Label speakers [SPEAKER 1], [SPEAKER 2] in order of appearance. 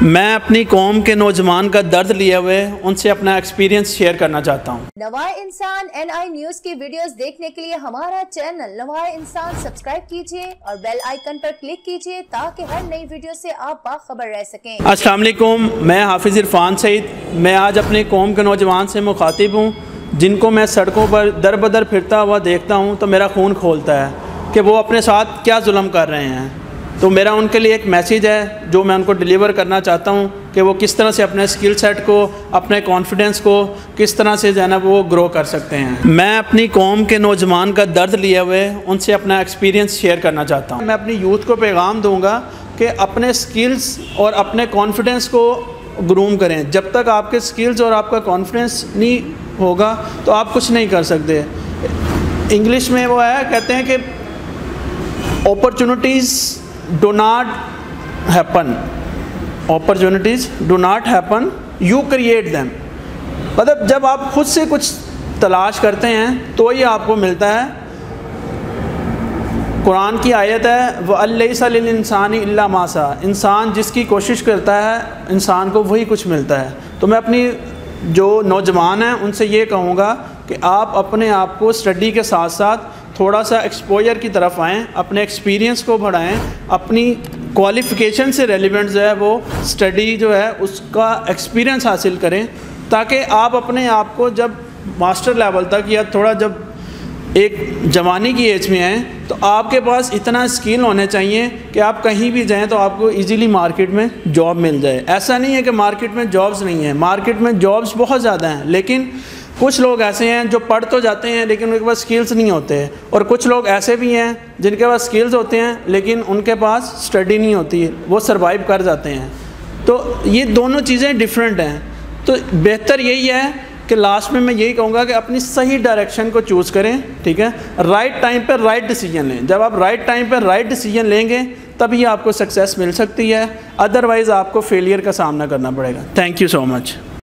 [SPEAKER 1] میں اپنی قوم کے نوجوان کا درد لیے ہوئے ان سے اپنا ایکسپیرینس شیئر کرنا چاہتا ہوں۔
[SPEAKER 2] نوائے انسان NI نیوز کی ویڈیوز دیکھنے کے لیے ہمارا چینل نوائے انسان سبسکرائب کیجئے اور بیل آئیکن پر کلک کیجئے تاکہ ہر نئی ویڈیو سے آپ باخبر رہ سکیں۔
[SPEAKER 1] السلام علیکم، میں حافظ عرفان سعید۔ میں آج اپنے قوم کے نوجوان سے مخاطب ہوں جن کو میں سڑکوں پر در بدر پھرتا ہوا دیکھتا ہوں تو میرا خون کھولتا ہے کہ وہ اپنے ساتھ کیا ظلم کر رہے ہیں۔ تو میرا ان کے لیے ایک میسیج ہے جو میں ان کو ڈیلیور کرنا چاہتا ہوں کہ وہ کس طرح سے اپنے اسکل سیٹ کو، اپنے کانفیڈنس کو کس طرح سے جو ہے نا وہ گرو کر سکتے ہیں۔ میں اپنی قوم کے نوجوان کا درد لیے ہوئے ان سے اپنا ایکسپیرینس شیئر کرنا چاہتا ہوں۔ میں اپنی یوتھ کو پیغام دوں گا کہ اپنے اسکلز اور اپنے کانفیڈنس کو گروم کریں۔ جب تک آپ کے اسکلز اور آپ کا کانفیڈنس نہیں ہوگا تو آپ کچھ نہیں کر سکتے۔ انگلش میں وہ ہے، کہتے ہیں کہ opportunities do not happen, you create them۔ مطلب جب آپ خود سے کچھ تلاش کرتے ہیں تو یہ آپ کو ملتا ہے۔ قرآن کی آیت ہے وَأَلَّيْسَ لِلْإِنسَانِ إِلَّا مَا سَعَى، انسان جس کی کوشش کرتا ہے انسان کو وہی کچھ ملتا ہے۔ تو میں اپنی جو نوجوان ہیں ان سے یہ کہوں گا کہ آپ اپنے آپ کو اسٹڈی کے ساتھ ساتھ تھوڑا سا ایکسپوجر کی طرف آئیں، اپنے ایکسپیرینس کو بڑھائیں، اپنی کوالیفیکیشن سے ریلیونٹ جو ہے وہ اسٹڈی جو ہے اس کا ایکسپیرینس حاصل کریں تاکہ آپ اپنے آپ کو جب ماسٹر لیول تک یا تھوڑا جب ایک جوانی کی ایج میں آئیں تو آپ کے پاس اتنا اسکل ہونے چاہیے کہ آپ کہیں بھی جائیں تو آپ کو ایزیلی مارکیٹ میں جاب مل جائے۔ ایسا نہیں ہے کہ مارکیٹ میں جابز نہیں ہیں، مارکیٹ میں جابز بہت زیادہ ہیں، لیکن کچھ لوگ ایسے ہیں جو پڑھ تو جاتے ہیں لیکن ان کے پاس سکلز نہیں ہوتے، اور کچھ لوگ ایسے بھی ہیں جن کے پاس سکلز ہوتے ہیں لیکن ان کے پاس اسٹڈی نہیں ہوتی، وہ سروائیو کر جاتے ہیں۔ تو یہ دونوں چیزیں ڈیفرنٹ ہیں۔ تو بہتر یہی ہے کہ لاسٹ میں یہی کہوں گا کہ اپنی صحیح ڈائریکشن کو چوز کریں، ٹھیک ہے، رائٹ ٹائم پہ رائٹ ڈیسیجن لیں۔ جب آپ رائٹ ٹائم پہ رائٹ ڈیسیجن لیں گے تبھی آپ کو سکسیس مل سکتی ہے، ادروائز آپ کو فیلئر کا سامنا کرنا پڑے گا۔ Thank you so much.